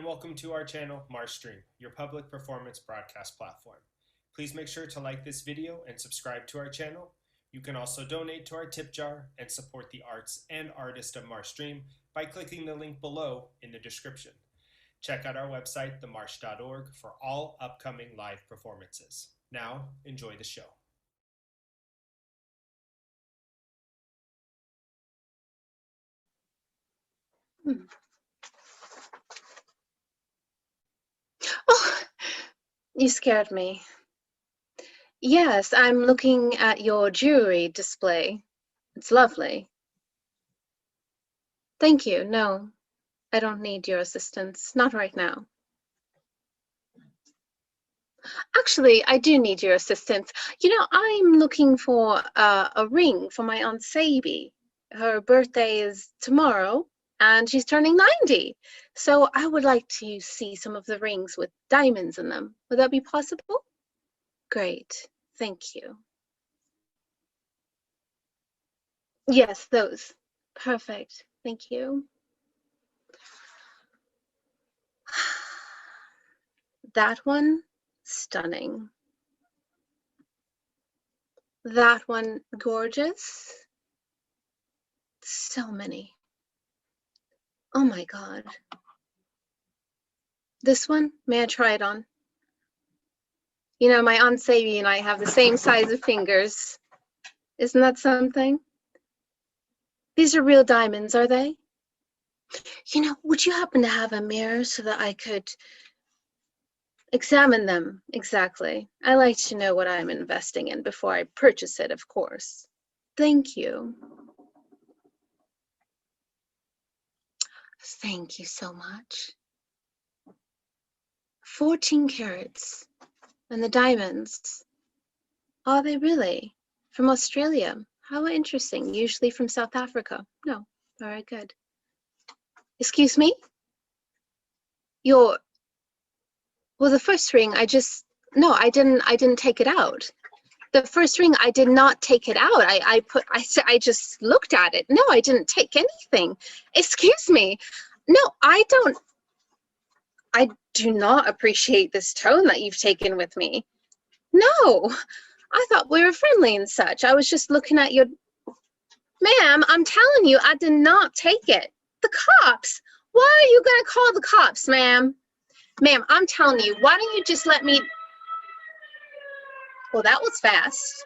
and welcome to our channel, MarshStream, your public performance broadcast platform. Please make sure to like this video and subscribe to our channel. You can also donate to our tip jar and support the arts and artists of MarshStream by clicking the link below in the description. Check out our website, themarsh.org, for all upcoming live performances. Now, enjoy the show. Oh, you scared me. Yes, I'm looking at your jewelry display. It's lovely. Thank you. No, I don't need your assistance. Not right now. Actually, I do need your assistance. You know, I'm looking for a ring for my Aunt Sadie. Her birthday is tomorrow, and she's turning 90. So I would like to see some of the rings with diamonds in them. Would that be possible? Great. Thank you. Yes, those. Perfect. Thank you. That one, stunning. That one, gorgeous. So many. Oh my God. This one, may I try it on? You know, my Aunt Sadie and I have the same size of fingers. Isn't that something? These are real diamonds, are they? You know, would you happen to have a mirror so that I could examine them? Exactly. I like to know what I'm investing in before I purchase it, of course. Thank you. Thank you so much. 14 carats. And the diamonds. Are they really? From Australia? How interesting. Usually from South Africa. No. Very good. Excuse me? Well, the first ring, I didn't take it out. The first ring, I did not take it out. I just looked at it. No, I didn't take anything. Excuse me. No, I do not appreciate this tone that you've taken with me. No, I thought we were friendly and such. I was just looking at your... Ma'am, I'm telling you, I did not take it. The cops. Why are you gonna call the cops, ma'am? Ma'am, I'm telling you, why don't you just let me... Well, that was fast.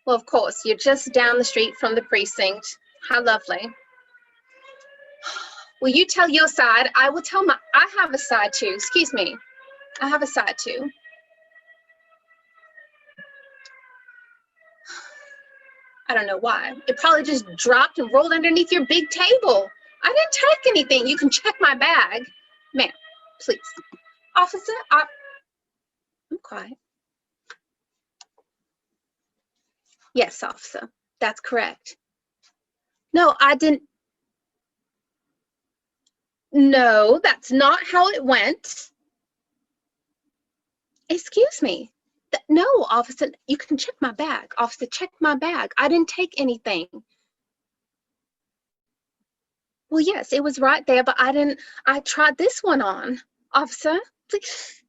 Well, of course, you're just down the street from the precinct. How lovely. Will you tell your side? I will tell my... I have a side too. Excuse me. I have a side too. I don't know why. It probably just dropped and rolled underneath your big table. I didn't take anything. You can check my bag. Ma'am, please. Officer, I'm quiet. Yes, officer. That's correct. No, I didn't. No, that's not how it went. Excuse me. No, officer, you can check my bag. Officer, check my bag. I didn't take anything. Well, yes, it was right there, but I tried this one on. Officer, please.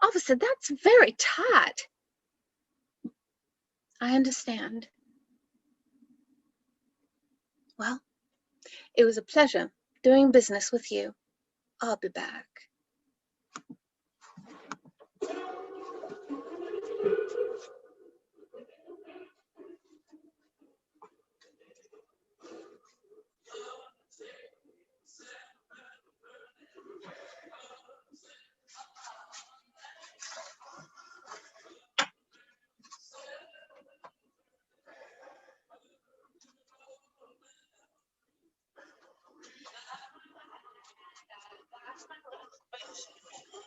Officer, that's very tight. I understand. Well, it was a pleasure doing business with you. I'll be back.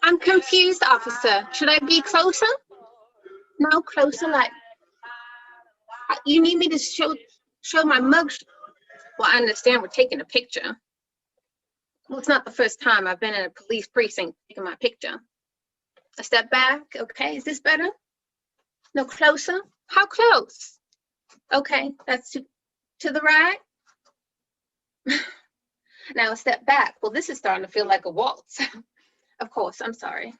I'm confused, officer. Should I be closer? No, closer, like, you need me to show my mug. Well, I understand we're taking a picture. Well, it's not the first time I've been in a police precinct taking my picture. A step back, okay, is this better? No, closer? How close? Okay, that's to the right. Now step back. Well, this is starting to feel like a waltz. Of course, I'm sorry.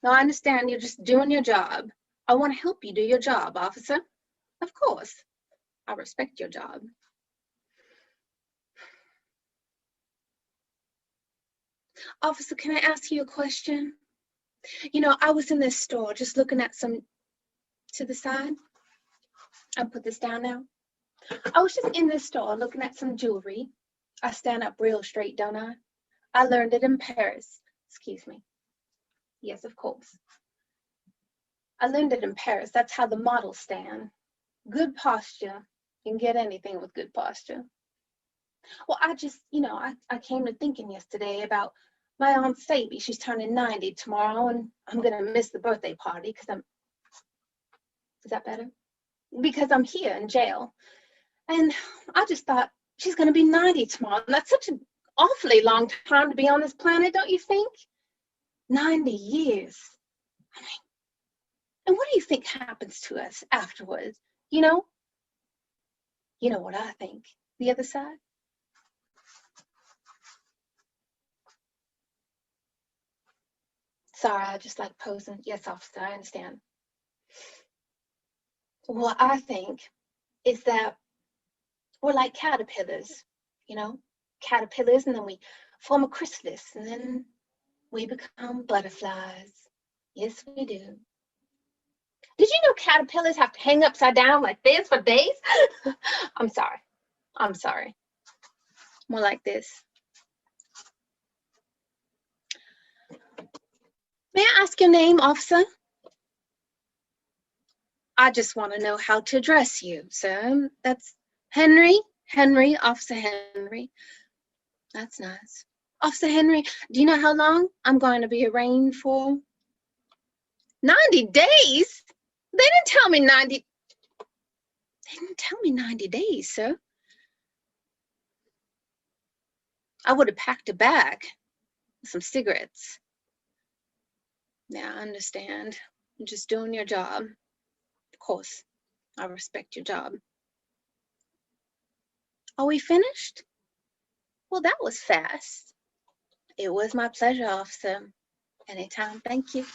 No, I understand you're just doing your job. I want to help you do your job, officer. Of course. I respect your job. Officer, can I ask you a question? You know, I was in this store just looking at some to the side. I'll put this down now. I was just in this store looking at some jewelry. I stand up real straight, don't I? I learned it in Paris. Excuse me. Yes, of course. I learned it in Paris. That's how the models stand. Good posture. You can get anything with good posture. Well, I just, I came to thinking yesterday about my Aunt Sadie. She's turning 90 tomorrow, and I'm going to miss the birthday party because is that better? Because I'm here in jail. And I just thought she's going to be 90 tomorrow. And that's such an awfully long time to be on this planet, don't you think? 90 years. I mean, and what do you think happens to us afterwards? You know what I think. The other side? Sorry, I just like posing. Yes, officer, I understand. What I think is that we're like caterpillars, caterpillars, and then we form a chrysalis, and then we become butterflies. Yes, we do. Did you know caterpillars have to hang upside down like this for days? I'm sorry. More like this. May I ask your name, officer? I just want to know how to address you, sir. That's Henry, Officer Henry. That's nice. Officer Henry, do you know how long I'm going to be arraigned for? 90 days? They didn't tell me 90 days, sir. I would have packed a bag with some cigarettes. Yeah, I understand. You're just doing your job. Of course, I respect your job. Are we finished? Well, that was fast. It was my pleasure, officer. Anytime, thank you.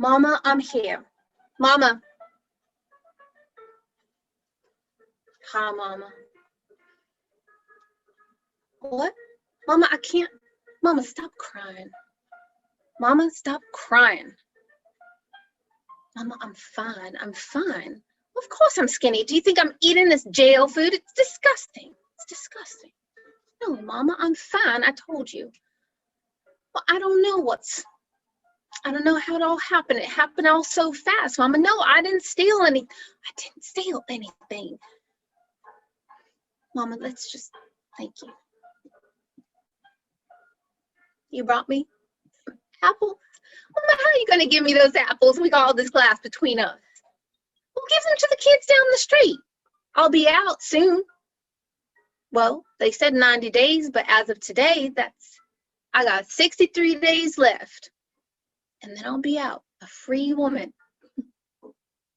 Mama, I'm here. Mama. Hi, Mama. What? Mama, I can't. Mama, stop crying. Mama, stop crying. Mama, I'm fine. I'm fine. Of course I'm skinny. Do you think I'm eating this jail food? It's disgusting. It's disgusting. No, Mama, I'm fine. I told you. Well, I don't know how it all happened. It happened all so fast, Mama. No, I didn't steal anything. Mama, thank you. You brought me apples? Mama, how are you going to give me those apples? We got all this glass between us. Well, give them to the kids down the street. I'll be out soon. Well, they said 90 days, but as of today, I got 63 days left. And then I'll be out, a free woman.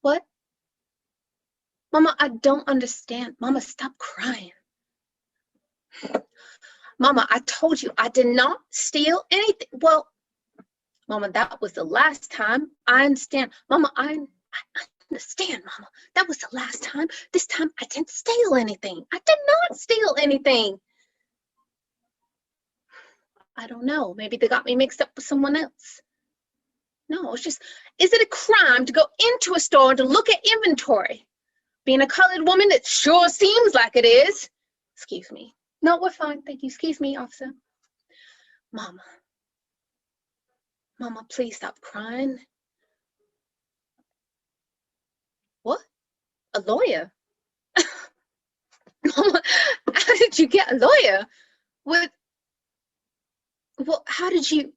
What? Mama, I don't understand. Mama, stop crying. Mama, I told you I did not steal anything. Well, Mama, that was the last time. I understand. Mama, I understand, Mama. That was the last time. This time I didn't steal anything. I did not steal anything. I don't know. Maybe they got me mixed up with someone else. No, it's just, is it a crime to go into a store to look at inventory? Being a colored woman, it sure seems like it is. Excuse me. No, we're fine. Thank you. Excuse me, officer. Mama, please stop crying. What? A lawyer? Mama, how did you get a lawyer? What? Well, how did you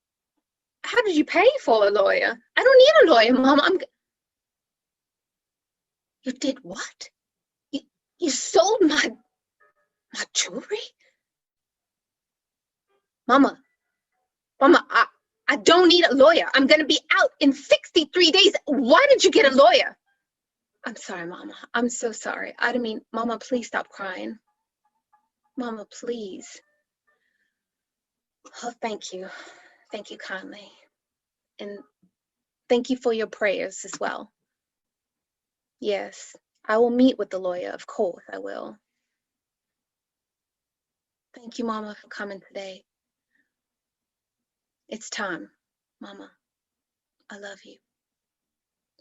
pay for a lawyer? I don't need a lawyer, Mama. You did what? You sold my jewelry? Mama, I don't need a lawyer. I'm gonna be out in 63 days. Why did you get a lawyer? I'm sorry, Mama. I'm so sorry. I didn't mean, Mama, please stop crying. Mama, please. Oh, thank you. Thank you kindly. And thank you for your prayers as well. Yes, I will meet with the lawyer. Of course, I will. Thank you, Mama, for coming today. It's time, Mama. I love you.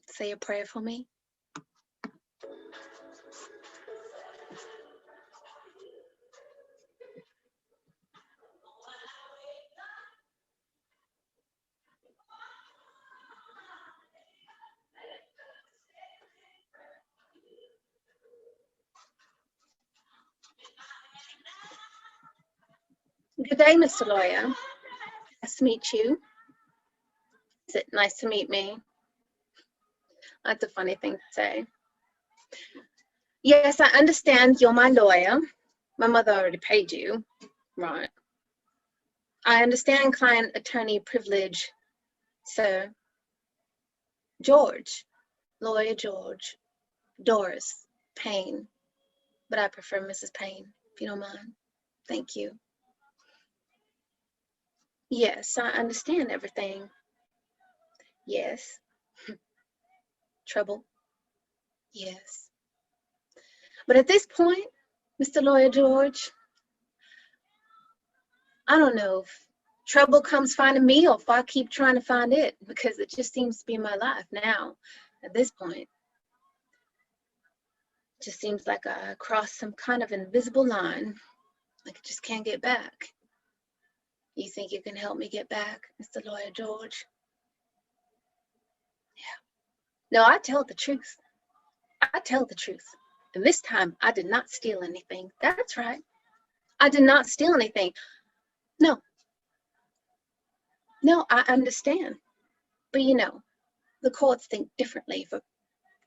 Say a prayer for me. Good day, Mr. Lawyer. Nice to meet you. Is it nice to meet me? That's a funny thing to say. Yes, I understand you're my lawyer. My mother already paid you. Right. I understand client-attorney privilege, sir. George, Lawyer George, Doris Payne, but I prefer Mrs. Payne, if you don't mind. Thank you. Yes, I understand everything. Yes. Trouble. Yes. But at this point, Mr. Lawyer George, I don't know if trouble comes finding me or if I keep trying to find it, because it just seems to be my life now at this point. It just seems like I crossed some kind of invisible line, like I just can't get back. You think you can help me get back, Mr. Lawyer George? Yeah. No, I tell the truth. I tell the truth. And this time I did not steal anything. That's right. I did not steal anything. No. No, I understand. But you know, the courts think differently for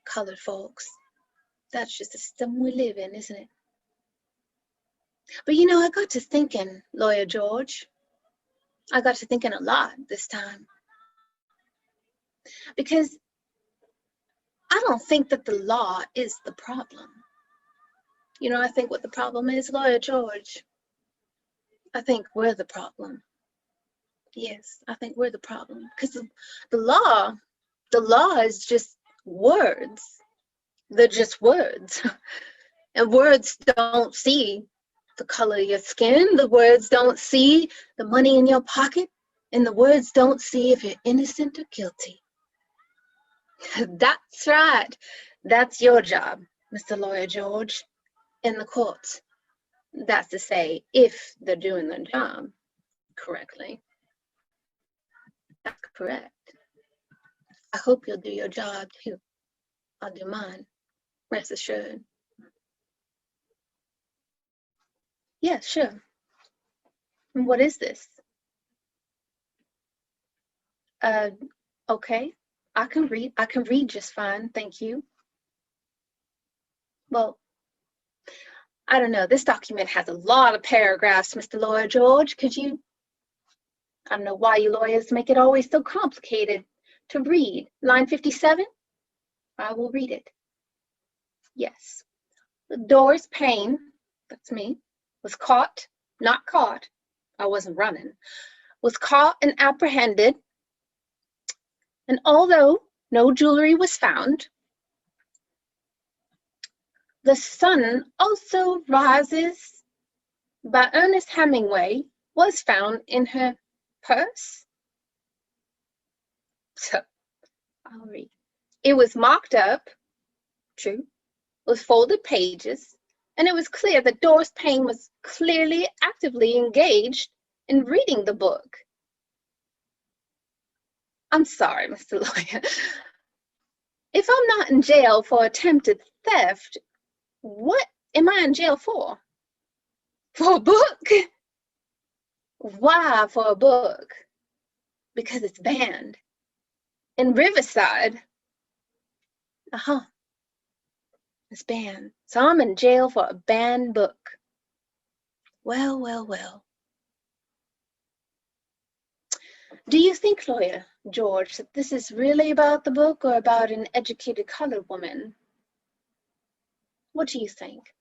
colored folks. That's just the system we live in, isn't it? But you know, I got to thinking, Lawyer George. I got to thinking a lot this time. Because I don't think that the law is the problem. You know, I think what the problem is, Lawyer George. I think we're the problem. Yes, I think we're the problem. Because the law is just words. They're just words. And words don't see the color of your skin. The words don't see the money in your pocket. And the words don't see if you're innocent or guilty. That's right. That's your job, Mr. Lawyer George, in the courts. That's to say, if they're doing their job correctly. That's correct. I hope you'll do your job too. I'll do mine. Rest assured. Yeah, sure. And what is this? Okay. I can read just fine, thank you. Well, I don't know. This document has a lot of paragraphs, Mr. Lawyer George. I don't know why you lawyers make it always so complicated to read. Line 57? I will read it. Yes. Doris Payne, that's me, was caught, not caught, I wasn't running, was caught and apprehended. And although no jewelry was found, The Sun Also Rises by Ernest Hemingway was found in her purse. So, I'll read. It was marked up, true, with folded pages, and it was clear that Doris Payne was clearly actively engaged in reading the book. I'm sorry, Mr. Lawyer. If I'm not in jail for attempted theft, what am I in jail for? For a book? Why for a book? Because it's banned. In Riverside? Uh-huh. It's banned. So I'm in jail for a banned book. Well, well, well. Do you think, Lawyer George, that this is really about the book or about an educated colored woman? What do you think?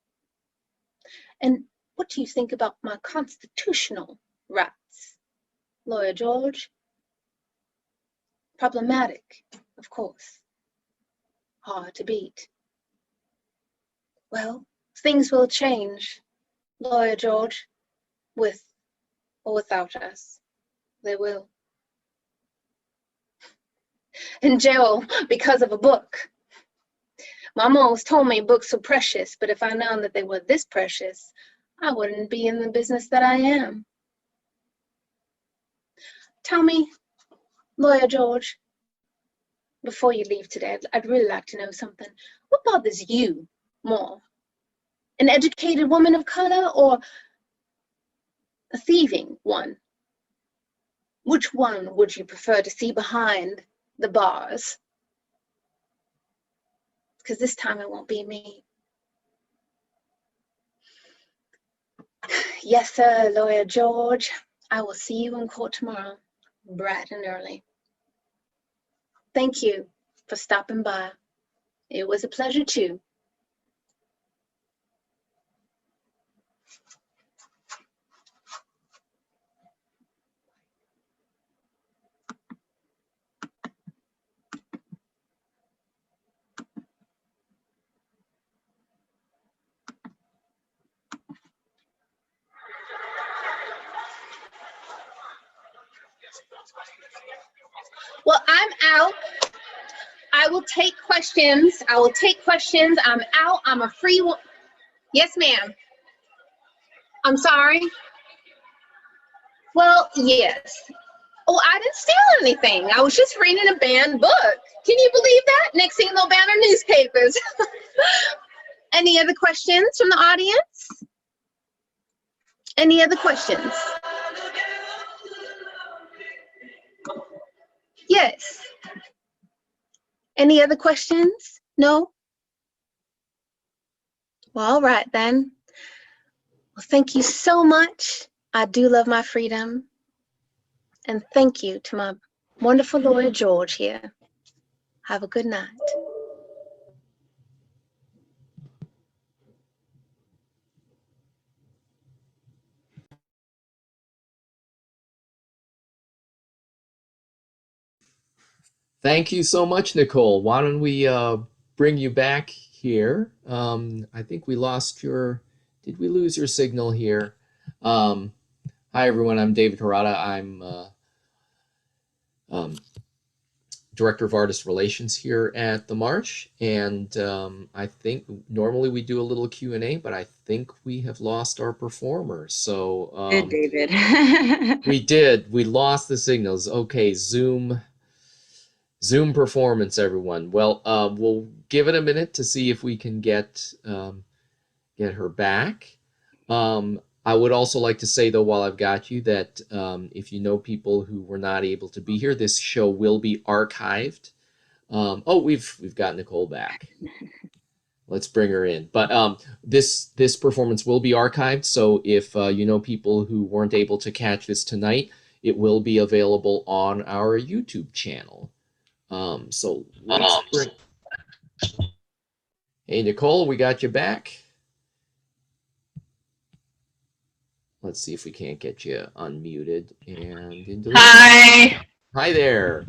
And what do you think about my constitutional rights, Lawyer George? Problematic, of course. Hard to beat. Well, things will change, Lawyer George, with or without us. They will. In jail because of a book. Mama always told me books were precious, but if I known that they were this precious, I wouldn't be in the business that I am. Tell me, Lawyer George, before you leave today, I'd really like to know something. What bothers you more? An educated woman of color or a thieving one? Which one would you prefer to see behind the bars? Because this time it won't be me. Yes, sir, Lawyer George. I will see you in court tomorrow, bright and early. Thank you for stopping by. It was a pleasure too. Well, I'm out. I will take questions. I'm out. I'm a free one. Yes, ma'am. I'm sorry. Well, yes. Oh, I didn't steal anything. I was just reading a banned book. Can you believe that? Next thing they'll ban our newspapers. Any other questions from the audience? Any other questions? Yes. Any other questions? No? Well, all right then. Well, thank you so much. I do love my freedom. And thank you to my wonderful lawyer, George, here. Have a good night. Thank you so much, Nicole. Why don't we bring you back here? I think we lost your, did we lose your signal here? Hi, everyone. I'm David Harada. I'm Director of Artist Relations here at the Marsh. And I think normally we do a little Q&A, but I think we have lost our performer. So Good, David. we did. We lost the signals. Okay, Zoom performance, everyone. Well, we'll give it a minute to see if we can get her back. I would also like to say, though, while I've got you, that if you know people who were not able to be here, this show will be archived. Oh, we've got Nicole back. Let's bring her in. But this performance will be archived, so if you know people who weren't able to catch this tonight, it will be available on our YouTube channel. So let's bring. Hey, Nicole, we got you back. Let's see if we can't get you unmuted and into the. Hi. Hi there.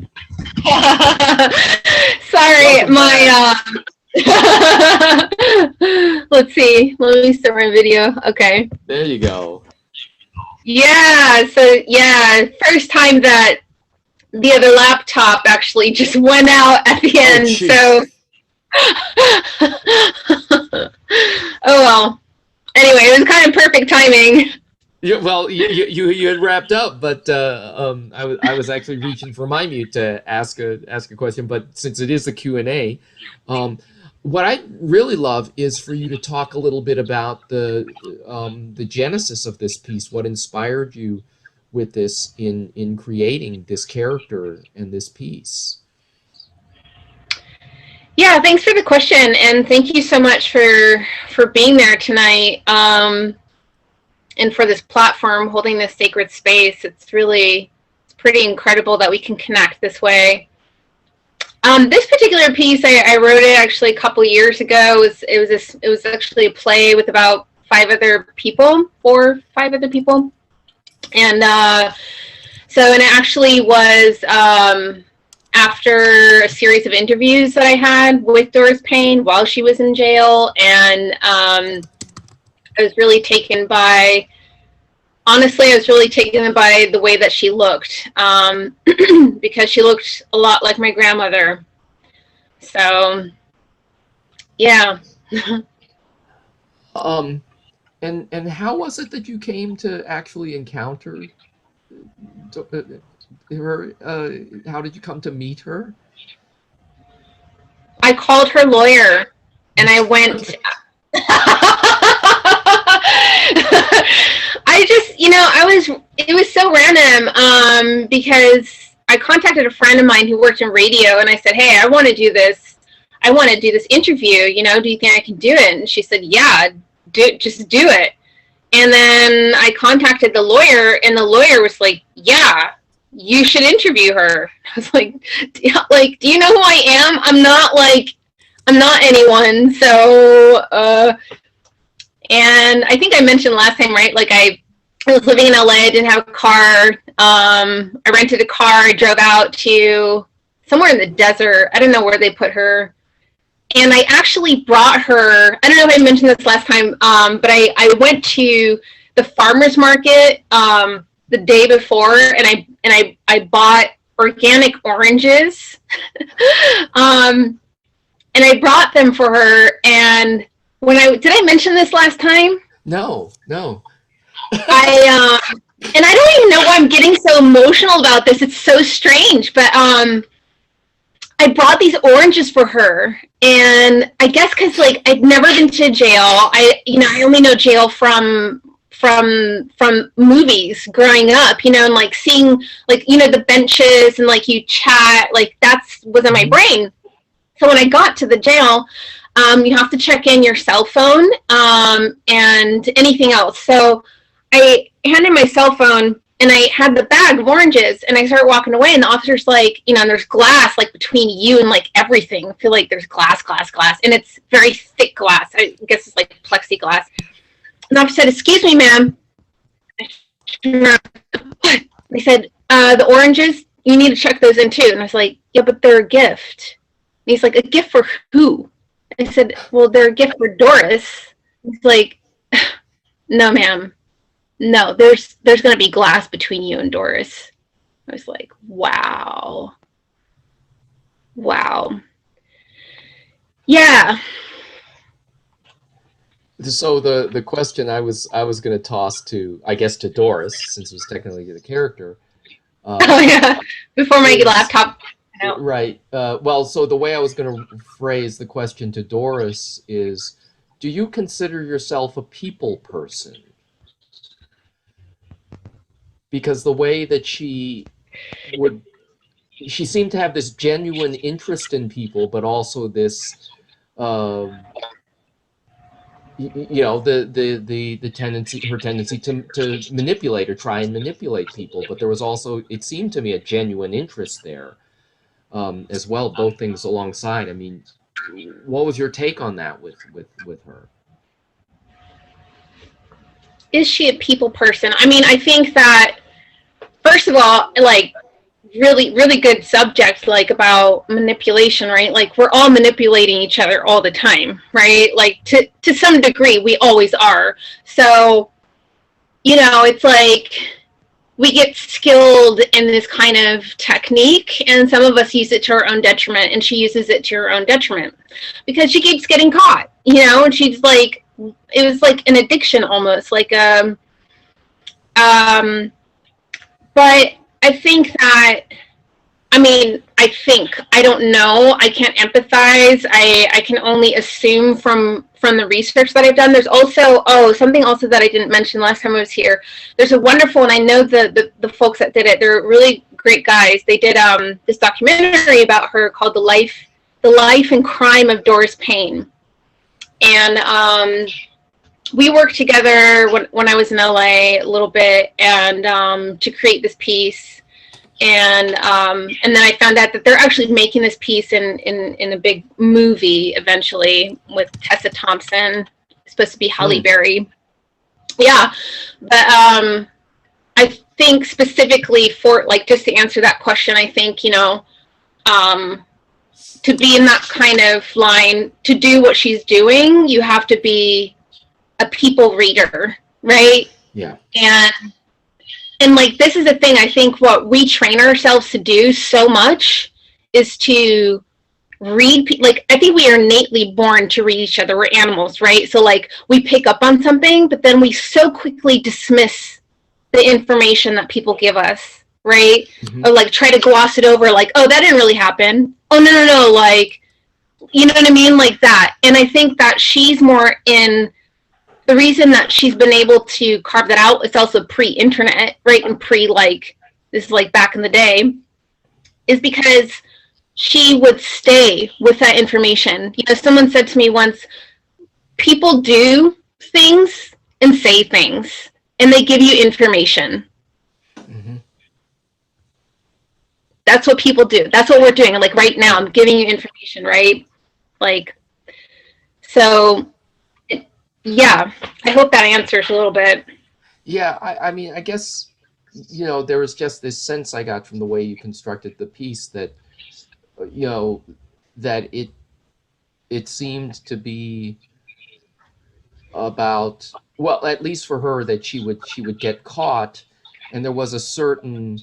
Sorry, let's see. Let me start my video. Okay. There you go. Yeah, so first time that the other laptop actually just went out at the end. So oh well. Anyway, it was kind of perfect timing. Yeah, well, you had wrapped up, but I was actually reaching for my mute to ask a question. But since it is a Q&A, what I really love is for you to talk a little bit about the genesis of this piece. What inspired you with this in creating this character and this piece? Yeah, thanks for the question, and thank you so much for being there tonight, and for this platform, holding this sacred space. It's pretty incredible that we can connect this way. This particular piece, I wrote it actually a couple years ago. It was actually a play with about 4 or 5 other people, and and it actually was after a series of interviews that I had with Doris Payne while she was in jail, and I was really taken by. Honestly, I was really taken by the way that she looked, because she looked a lot like my grandmother. So, yeah. And how was it that you came to actually encounter her? How did you come to meet her? I called her lawyer, and I went. It was so random, because I contacted a friend of mine who worked in radio, and I said, hey, I want to do this interview, do you think I can do it? And she said, yeah, just do it. And then I contacted the lawyer, and the lawyer was like, yeah, you should interview her. I was like, do you know who I am? I'm not anyone. So, and I think I mentioned last time, right? Like I was living in LA, I didn't have a car. I rented a car, I drove out to somewhere in the desert. I don't know where they put her. And I actually brought her, I don't know if I mentioned this last time, but I went to the farmer's market the day before, and I bought organic oranges. And I brought them for her, and did I mention this last time? No. And I don't even know why I'm getting so emotional about this. It's so strange, but I brought these oranges for her, and I guess because I'd never been to jail. I only know jail from movies growing up, and seeing the benches and you chat, that's was in my brain. So when I got to the jail, you have to check in your cell phone and anything else. So I handed my cell phone, and I had the bag of oranges, and I started walking away, and the officer's like, and there's glass between you and everything. I feel like there's glass, and it's very thick glass. I guess it's plexiglass. And the officer said, excuse me, ma'am. They said, the oranges, you need to check those in too. And I was like, yeah, but they're a gift. And he's like, a gift for who? I said, well, they're a gift for Doris. He's like, no, ma'am. No, there's going to be glass between you and Doris. I was like, wow. Yeah. So the question I was going to toss to, I guess, to Doris, since it was technically the character. Oh yeah, before my laptop. Right. Well, so the way I was going to phrase the question to Doris is, do you consider yourself a people person? Because the way that she seemed to have this genuine interest in people, but also this, the tendency, her tendency to manipulate or try and manipulate people. But there was also, it seemed to me, a genuine interest there, as well. Both things alongside. I mean, what was your take on that with her? Is she a people person? I mean, I think that, first of all, really, really good subject, about manipulation, right? We're all manipulating each other all the time, right? To some degree, we always are. So, it's we get skilled in this kind of technique, and some of us use it to our own detriment, and she uses it to her own detriment because she keeps getting caught, and she's it was an addiction almost, but I think that I mean, I don't know. I can't empathize. I can only assume from the research that I've done. There's also, something also that I didn't mention last time I was here. There's a wonderful, and I know the folks that did it, they're really great guys. They did this documentary about her called The Life and Crime of Doris Payne. And we worked together when I was in LA a little bit, and to create this piece. And then I found out that they're actually making this piece in a big movie eventually with Tessa Thompson. It's supposed to be Halle Berry. Yeah, but I think specifically for, like, just to answer that question, I think, you know, to be in that kind of line, to do what she's doing, you have to be a people reader, right? Yeah. And like, this is the thing, I think what we train ourselves to do so much is to read, like, I think we are innately born to read each other. We're animals, right? So like, we pick up on something, but then we so quickly dismiss the information that people give us, right? Mm-hmm. Or like try to gloss it over, like, oh, that didn't really happen. Oh, no, like, you know what I mean? Like that. And I think that she's more in, the reason that she's been able to carve that out, it's also pre-internet, right? And like, this is like back in the day, is because she would stay with that information. You know, someone said to me once, people do things and say things, and they give you information. Mm-hmm. That's what people do. That's what we're doing. And like right now, I'm giving you information, right? Like, so... yeah, I hope that answers a little bit. Yeah, I mean, I guess, you know, there was just this sense I got from the way you constructed the piece that, you know, that it seemed to be about, well, at least for her, that she would get caught, and there was a certain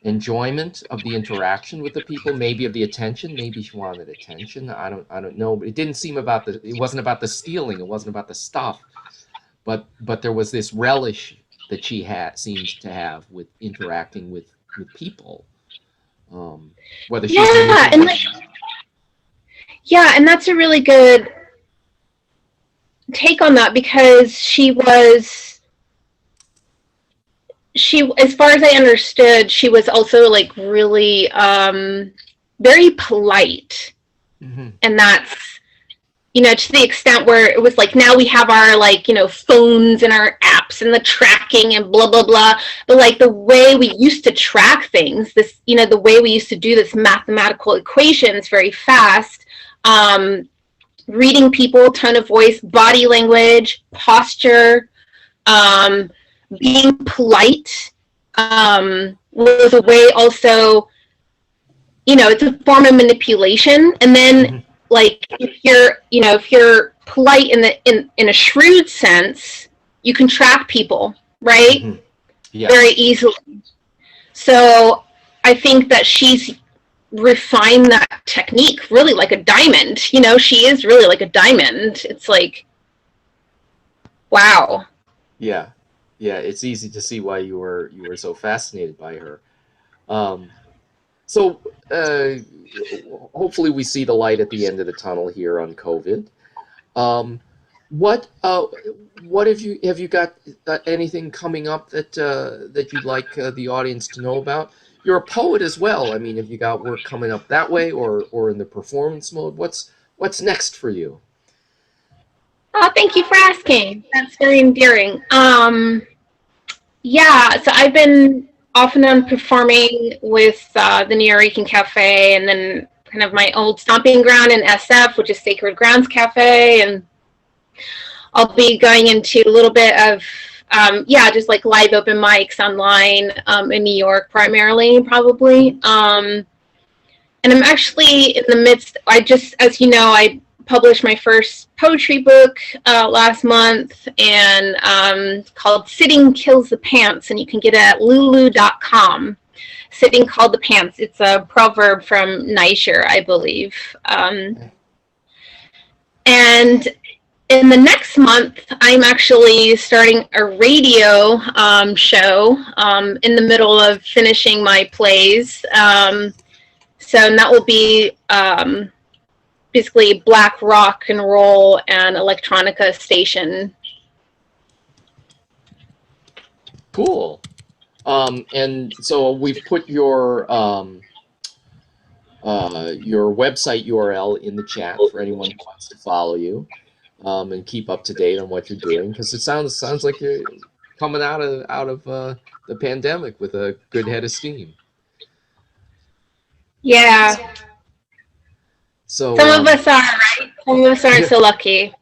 enjoyment of the interaction with the people, maybe of the attention. Maybe she wanted attention. I don't know. But it didn't seem about it wasn't about the stealing. It wasn't about the stuff. But there was this relish that she seemed to have with interacting with people. Whether she's and that's a really good take on that, because she, as far as I understood, she was also like really very polite. Mm-hmm. And that's, you know, to the extent where it was like, now we have our, like, you know, phones and our apps and the tracking and blah, blah, blah. But like the way we used to track things, this, you know, the way we used to do this mathematical equations very fast, reading people, tone of voice, body language, posture, being polite was a way also, you know, it's a form of manipulation. And then, mm-hmm. like, if you're polite in a shrewd sense, you can track people, right? Mm-hmm. Yes. Very easily. So I think that she's refined that technique really like a diamond. You know, she is really like a diamond. It's like, wow. Yeah. Yeah, it's easy to see why you were so fascinated by her. So hopefully we see the light at the end of the tunnel here on COVID. What have you got anything coming up that you'd like the audience to know about? You're a poet as well. I mean, have you got work coming up that way, or in the performance mode? What's next for you? Oh, thank you for asking. That's very endearing. Yeah, so I've been off and on performing with the Nuyorican Cafe, and then kind of my old stomping ground in SF, which is Sacred Grounds Cafe, and I'll be going into a little bit of just like live open mics online in New York primarily, probably. And I'm actually in the midst. As you know, I published my first poetry book last month, and called Sitting Kills the Pants, and you can get it at lulu.com. Sitting called the pants. It's a proverb from Niger, I believe. And in the next month, I'm actually starting a radio show in the middle of finishing my plays. So and that will be basically black rock and roll and electronica station. Cool. And so we've put your website URL in the chat for anyone who wants to follow you and keep up to date on what you're doing, because it sounds like you're coming out of the pandemic with a good head of steam. Yeah. So some of us are, right? Some of us aren't so lucky.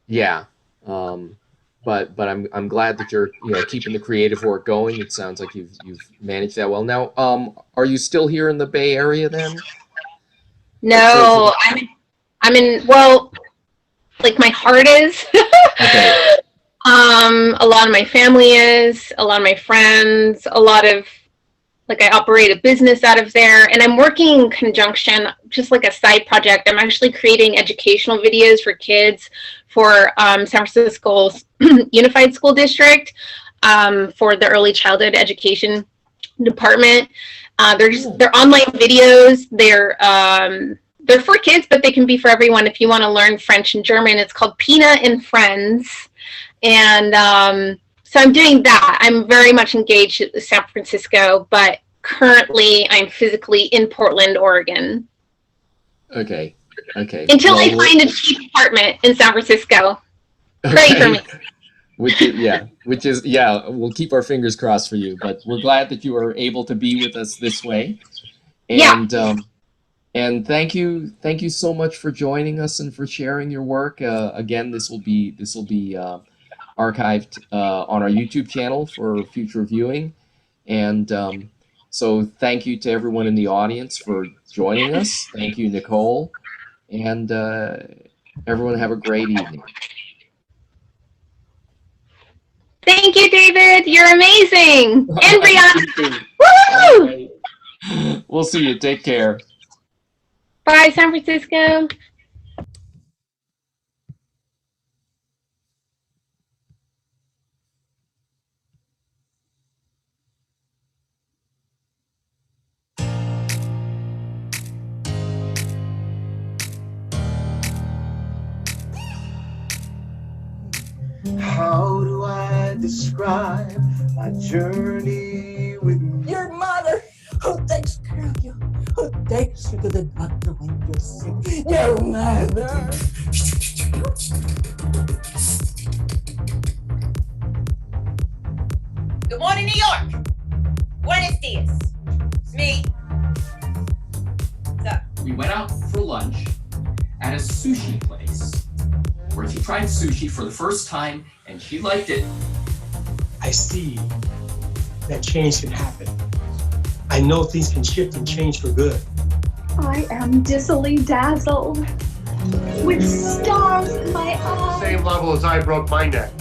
Yeah. But I'm glad that you're keeping the creative work going. It sounds like you've managed that well. Now, are you still here in the Bay Area then? No, I'm in, well, like my heart is. Okay. A lot of my family is, a lot of my friends, a lot of, like, I operate a business out of there, and I'm working in conjunction, just like a side project. I'm actually creating educational videos for kids for San Francisco's Unified School District for the early childhood education department. They're online videos. They're for kids, but they can be for everyone. If you want to learn French and German, it's called Pina and Friends. And so I'm doing that. I'm very much engaged at San Francisco, but currently I'm physically in Portland, Oregon. Okay. Until I find a cheap apartment in San Francisco. Pray for me. Which is, we'll keep our fingers crossed for you, but we're glad that you are able to be with us this way. And, and thank you so much for joining us and for sharing your work. Again, this will be archived on our YouTube channel for future viewing. And so thank you to everyone in the audience for joining us. Thank you, Nicole. And everyone have a great evening. Thank you, David. You're amazing. And Brianna. Woo! We'll see you. Take care. Bye, San Francisco. How do I describe my journey with your mother, who takes care of you, who takes you to the doctor when you're sick? Your mother. Good morning, New York. Buenos dias. It's me. What's up? We went out for lunch at a sushi place where she tried sushi for the first time and she liked it. I see that change can happen. I know things can shift and change for good. I am dizzily dazzled with stars in my eyes. Same level as I broke my neck.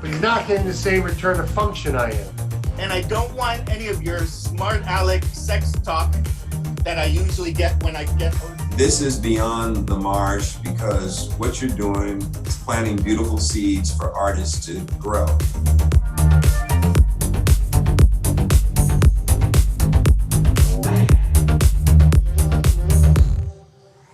But he's not getting the same return of function I am. And I don't want any of your smart aleck sex talk that I usually get when I get home. This is beyond the marsh because what you're doing is planting beautiful seeds for artists to grow.